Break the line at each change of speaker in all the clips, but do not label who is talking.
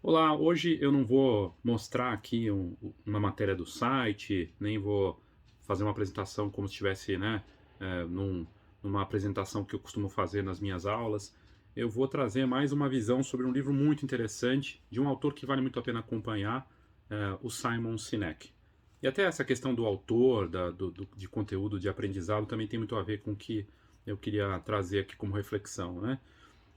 Olá, hoje eu não vou mostrar aqui uma matéria do site, nem vou fazer uma apresentação como se estivesse, né, numa apresentação que eu costumo fazer nas minhas aulas. Eu vou trazer mais uma visão sobre um livro muito interessante, de um autor que vale muito a pena acompanhar, o Simon Sinek. E até essa questão do autor, de conteúdo de aprendizado, também tem muito a ver com o que eu queria trazer aqui como reflexão, né?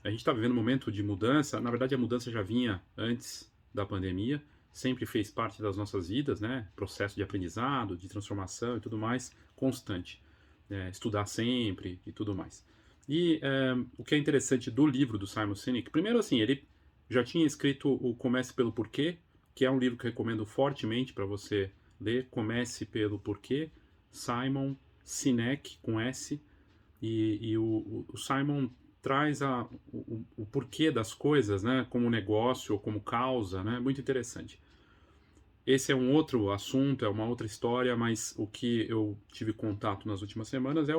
A gente está vivendo um momento de mudança. Na verdade, a mudança já vinha antes da pandemia, sempre fez parte das nossas vidas, né? Processo de aprendizado, de transformação e tudo mais, constante. Estudar sempre e tudo mais. E o que é interessante do livro do Simon Sinek, primeiro assim, ele já tinha escrito o Comece pelo Porquê, que é um livro que eu recomendo fortemente para você ler. Comece pelo Porquê, Simon Sinek com S, e o Simon traz o porquê das coisas, né, como negócio ou como causa, né, muito interessante. Esse é um outro assunto, é uma outra história, mas o que eu tive contato nas últimas semanas é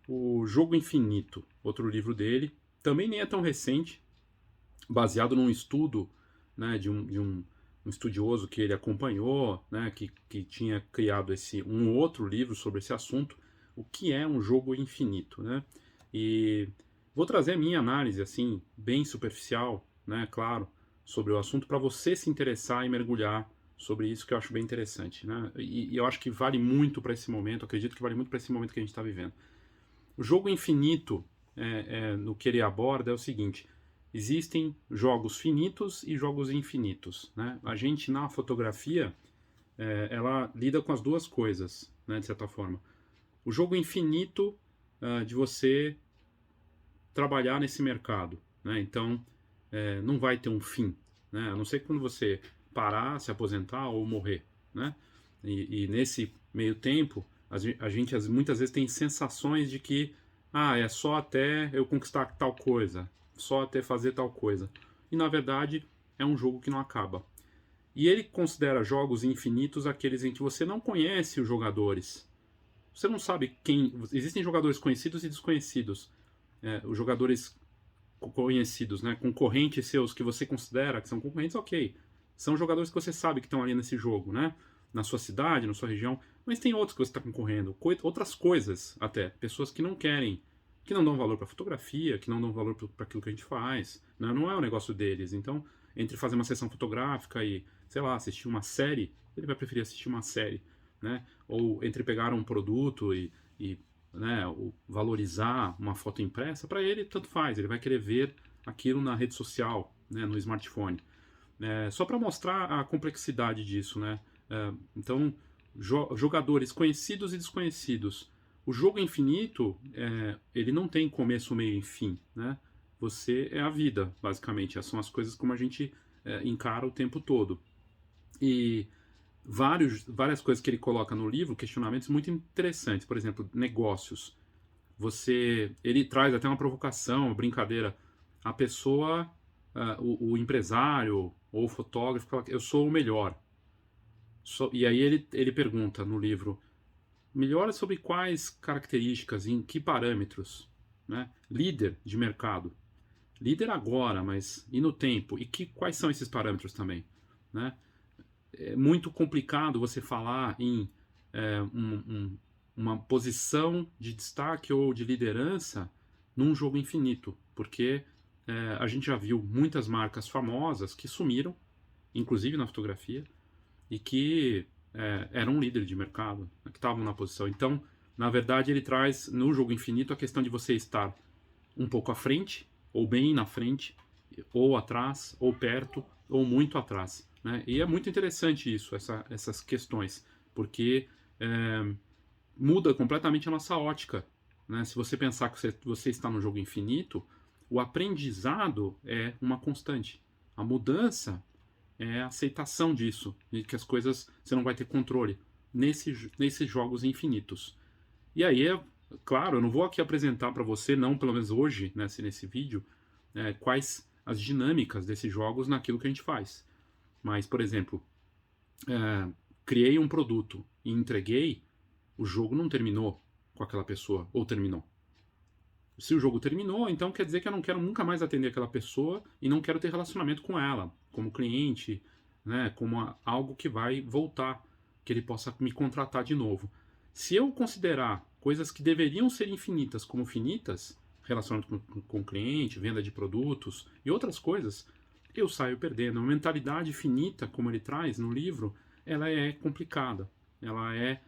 o Jogo Infinito, outro livro dele, também nem é tão recente, baseado num estudo, né, um estudioso que ele acompanhou, né, que tinha criado um outro livro sobre esse assunto, o que é um jogo infinito, né? E vou trazer a minha análise, assim, bem superficial, né, claro, sobre o assunto, para você se interessar e mergulhar sobre isso, que eu acho bem interessante, né? E eu acho que vale muito para esse momento, acredito que vale muito para esse momento que a gente está vivendo. O jogo infinito, no que ele aborda, é o seguinte: existem jogos finitos e jogos infinitos, né? A gente, na fotografia, ela lida com as duas coisas, né, de certa forma. O jogo infinito, de você trabalhar nesse mercado, né? Então, não vai ter um fim, né? A não ser quando você parar, se aposentar ou morrer, né? E nesse meio tempo, a gente muitas vezes tem sensações de que é só até eu conquistar tal coisa, só até fazer tal coisa. E na verdade é um jogo que não acaba. E ele considera jogos infinitos aqueles em que você não conhece os jogadores. Você não sabe quem. Existem jogadores conhecidos e desconhecidos. Os jogadores conhecidos, né, concorrentes seus que você considera que são concorrentes, ok. São jogadores que você sabe que estão ali nesse jogo, né? Na sua cidade, na sua região. Mas tem outros que você está concorrendo. Outras coisas até. Pessoas que não querem, que não dão valor para fotografia, que não dão valor para aquilo que a gente faz. Né? Não é o negócio deles. Então, entre fazer uma sessão fotográfica e, sei lá, assistir uma série, ele vai preferir assistir uma série. Né? Ou entre pegar um produto e né, valorizar uma foto impressa, para ele tanto faz, ele vai querer ver aquilo na rede social, né, no smartphone. Só para mostrar a complexidade disso, né? Então, jogadores conhecidos e desconhecidos. O jogo infinito, ele não tem começo, meio e fim, né? Você é a vida, basicamente. Essas são as coisas como a gente encara o tempo todo. E várias coisas que ele coloca no livro, questionamentos muito interessantes. Por exemplo, negócios. Ele traz até uma provocação, uma brincadeira. A pessoa, o empresário ou o fotógrafo, fala: eu sou o melhor. E aí ele pergunta no livro: melhor sobre quais características, em que parâmetros? Né? Líder de mercado. Líder agora, mas e no tempo? Quais são esses parâmetros também? Né? É muito complicado você falar em uma posição de destaque ou de liderança num jogo infinito, porque a gente já viu muitas marcas famosas que sumiram, inclusive na fotografia, e que eram um líder de mercado, né, que estavam na posição. Então, na verdade, ele traz no jogo infinito a questão de você estar um pouco à frente, ou bem na frente, ou atrás, ou perto, ou muito atrás. Né? E é muito interessante isso, essas questões, porque muda completamente a nossa ótica. Né? Se você pensar que você está no jogo infinito, o aprendizado é uma constante. A mudança é a aceitação disso, de que as coisas você não vai ter controle nesses jogos infinitos. E aí, claro, eu não vou aqui apresentar para você, não pelo menos hoje, nesse vídeo, quais as dinâmicas desses jogos naquilo que a gente faz. Mas, por exemplo, criei um produto e entreguei, o jogo não terminou com aquela pessoa, ou terminou. Se o jogo terminou, então quer dizer que eu não quero nunca mais atender aquela pessoa e não quero ter relacionamento com ela, como cliente, né, como algo que vai voltar, que ele possa me contratar de novo. Se eu considerar coisas que deveriam ser infinitas como finitas, relacionamento com o cliente, venda de produtos e outras coisas, eu saio perdendo. A mentalidade finita, como ele traz no livro, ela é complicada, ela é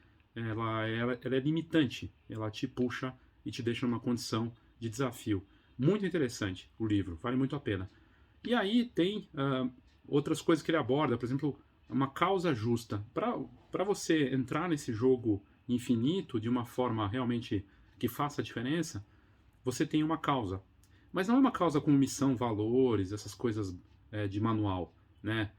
limitante, ela te puxa e te deixa numa condição de desafio. Muito interessante o livro, vale muito a pena. E aí tem outras coisas que ele aborda, por exemplo, uma causa justa. Para você entrar nesse jogo infinito de uma forma realmente que faça a diferença, você tem uma causa. Mas não é uma causa com missão, valores, essas coisas de manual, né?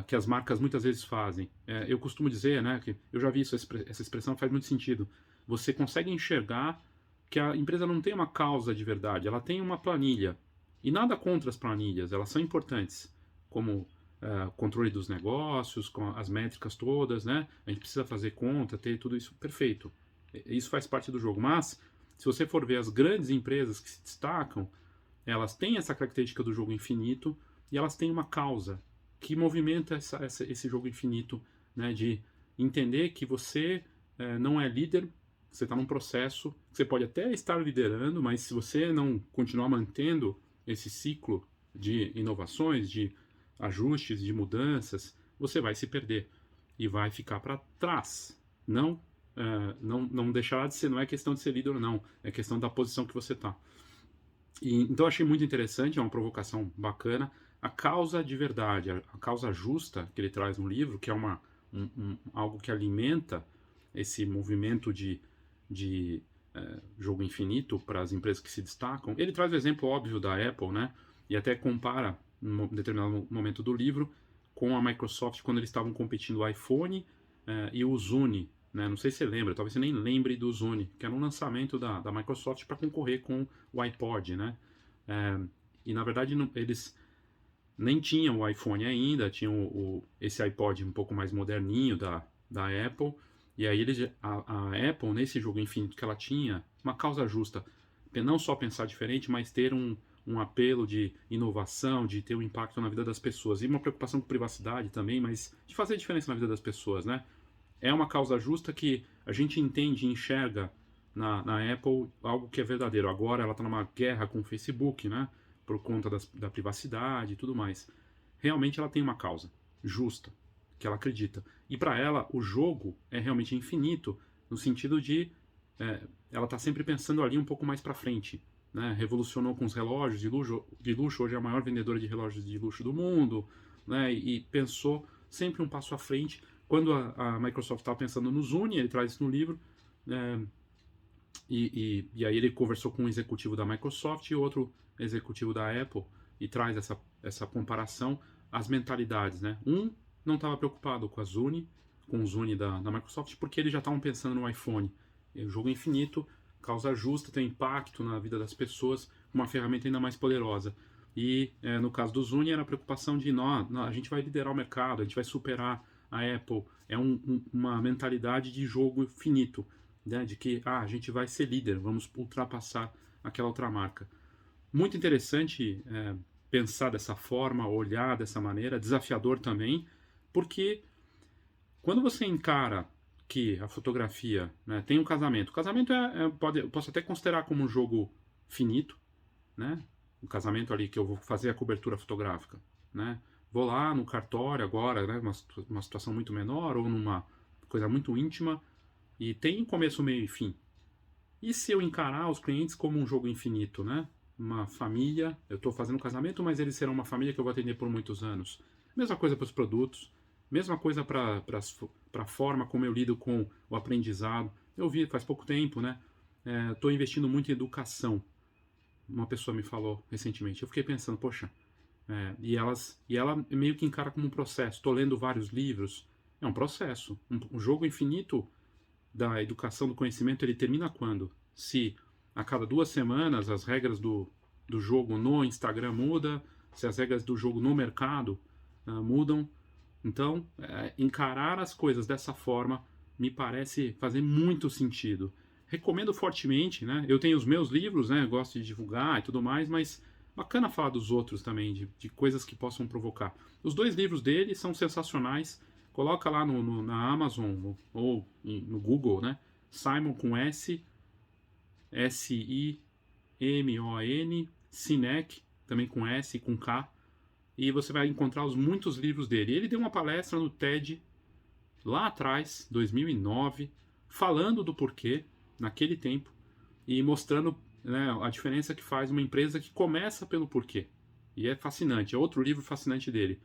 Que as marcas muitas vezes fazem. Eu costumo dizer, né, que eu já vi isso, essa expressão faz muito sentido. Você consegue enxergar que a empresa não tem uma causa de verdade, ela tem uma planilha. E nada contra as planilhas, elas são importantes, como controle dos negócios, com as métricas todas, né? A gente precisa fazer conta, ter tudo isso perfeito. Isso faz parte do jogo. Mas, se você for ver as grandes empresas que se destacam, elas têm essa característica do jogo infinito e elas têm uma causa que movimenta esse jogo infinito, né? De entender que você não é líder, você está num processo, você pode até estar liderando, mas se você não continuar mantendo esse ciclo de inovações, de ajustes, de mudanças, você vai se perder e vai ficar para trás. Não deixará de ser, não é questão de ser líder ou não, é questão da posição que você está. Então achei muito interessante, é uma provocação bacana. A causa de verdade, a causa justa que ele traz no livro, que é algo que alimenta esse movimento de jogo infinito para as empresas que se destacam. Ele traz o exemplo óbvio da Apple, né? E até compara, em determinado momento do livro, com a Microsoft quando eles estavam competindo o iPhone e o Zune. Né? Não sei se você lembra, talvez você nem lembre do Zune, que era um lançamento da Microsoft para concorrer com o iPod. Né? E na verdade eles nem tinham o iPhone ainda, tinham esse iPod um pouco mais moderninho da Apple. E aí a Apple, nesse jogo infinito que ela tinha, uma causa justa, não só pensar diferente, mas ter um apelo de inovação, de ter um impacto na vida das pessoas. E uma preocupação com privacidade também, mas de fazer diferença na vida das pessoas, né? É uma causa justa que a gente entende e enxerga na Apple algo que é verdadeiro. Agora ela está numa guerra com o Facebook, né? Por conta da privacidade e tudo mais. Realmente ela tem uma causa justa, que ela acredita. E para ela, o jogo é realmente infinito, no sentido de ela está sempre pensando ali um pouco mais para frente. Né? Revolucionou com os relógios de luxo, hoje é a maior vendedora de relógios de luxo do mundo, né? E pensou sempre um passo à frente. Quando a Microsoft estava pensando no Zune, ele traz isso no livro, e aí ele conversou com um executivo da Microsoft e outro executivo da Apple, e traz essa comparação, as mentalidades. Né? Um não estava preocupado com o Zune da Microsoft, porque eles já estavam pensando no iPhone. O jogo infinito, causa justa, tem impacto na vida das pessoas, uma ferramenta ainda mais poderosa. E no caso do Zune era a preocupação de a gente vai liderar o mercado, a gente vai superar a Apple. É uma mentalidade de jogo finito, né? De que a gente vai ser líder, vamos ultrapassar aquela outra marca. Muito interessante pensar dessa forma, olhar dessa maneira, desafiador também, porque quando você encara que a fotografia, né, tem um casamento, o casamento eu posso até considerar como um jogo finito, né? Um casamento ali que eu vou fazer a cobertura fotográfica, né? Vou lá no cartório agora, né, uma situação muito menor ou numa coisa muito íntima e tem começo, meio e fim. E se eu encarar os clientes como um jogo infinito, né? Uma família, eu estou fazendo um casamento, mas eles serão uma família que eu vou atender por muitos anos. Mesma coisa para os produtos, mesma coisa para a forma como eu lido com o aprendizado. Eu vi faz pouco tempo, né? Estou investindo muito em educação. Uma pessoa me falou recentemente. Eu fiquei pensando, poxa, e ela meio que encara como um processo. Estou lendo vários livros. É um processo. Um jogo infinito da educação do conhecimento, ele termina quando? Se a cada 2 semanas as regras do jogo no Instagram mudam, se as regras do jogo no mercado mudam. Então, encarar as coisas dessa forma me parece fazer muito sentido. recomendo fortemente, né? Eu tenho os meus livros, né? Gosto de divulgar e tudo mais, mas bacana falar dos outros também, de coisas que possam provocar. Os dois livros dele são sensacionais. Coloca lá na Amazon ou no Google, né? Simon com S, S-I-M-O-N, Sinek, também com S e com K. E você vai encontrar os muitos livros dele. Ele deu uma palestra no TED lá atrás, 2009, falando do porquê, naquele tempo, e mostrando, né, a diferença que faz uma empresa que começa pelo porquê. E é fascinante, é outro livro fascinante dele.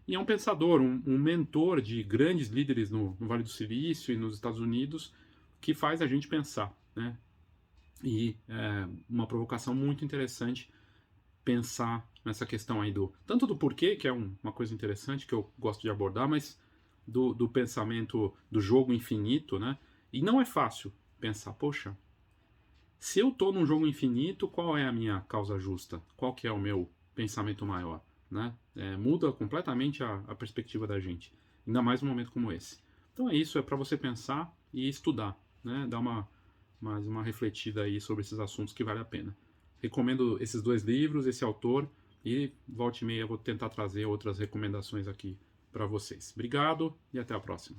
E é um pensador, um mentor de grandes líderes no Vale do Silício e nos Estados Unidos, que faz a gente pensar, né? E é uma provocação muito interessante pensar nessa questão aí tanto do porquê, que é uma coisa interessante que eu gosto de abordar, mas do pensamento do jogo infinito, né? E não é fácil pensar, poxa, se eu tô num jogo infinito, qual é a minha causa justa? Qual que é o meu pensamento maior, né? Muda completamente a perspectiva da gente, ainda mais num momento como esse. Então é isso, é para você pensar e estudar, né? Dar mais uma refletida aí sobre esses assuntos que vale a pena. Recomendo esses dois livros, esse autor, e volta e meia eu vou tentar trazer outras recomendações aqui para vocês. Obrigado e até a próxima.